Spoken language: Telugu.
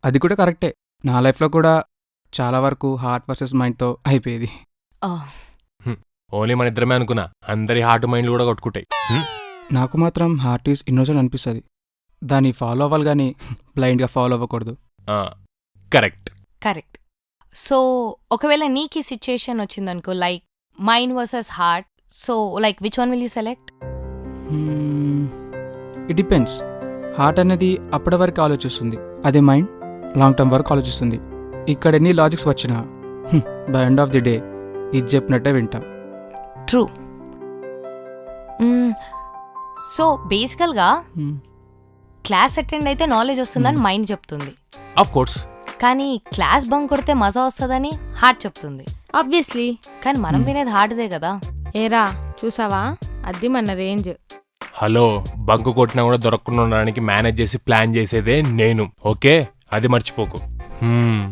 అది కూడా కరెక్టే. నా లైఫ్లో కూడా చాలా వరకు హార్ట్ వర్సెస్ మైండ్తో అయిపోయేది. ఓన్లీ మన ఇద్దరమే అనుకున్నా, అందరి హార్ట్ మైండ్లు కూడా కొట్టుకుంటాయి. నాకు మాత్రం హార్ట్ ఈజ్ ఇన్నోసెంట్ అనిపిస్తుంది. దాన్ని ఫాలో అవ్వాలి కానీ బ్లైండ్గా ఫాలో అవ్వకూడదు. కరెక్ట్. కరెక్ట్. సో ఒకవేళ నీకు ఈ సిచ్యుయేషన్ వచ్చిందనుకో, like mind versus heart, so like which one will you select? It depends. Heart అనేది అప్పటి వరకు ఆలోచిస్తుంది, అదే మైండ్ లాంగ్ టర్మ్ వరకు ఆలోచిస్తుంది. ఇక్కడ ఎన్ని లాజిక్స్ వచ్చినా by end of the day ఇది చెప్పినట్టే వింటాం. ట్రూ. సో బేసికల్గా క్లాస్ అటెండ్ అయితే నాలెడ్జ్ వస్తుందని మైండ్ చెప్తుంది, ఆఫ్ కోర్స్. కానీ క్లాస్ బంక్ కొడితే మజా వస్తుందని హార్ట్ చెప్తుంది. ఆబ్వియస్లీ. కానీ మనం వినేది హార్ట్దే కదా. ఏరా చూసావా, అది మన రేంజ్. హలో, బంకు కొట్టినా కూడా దొరకకుండా ఉండడానికి మేనేజ్ చేసి ప్లాన్ చేసేదే నేను. ఓకే, అది మర్చిపోకు.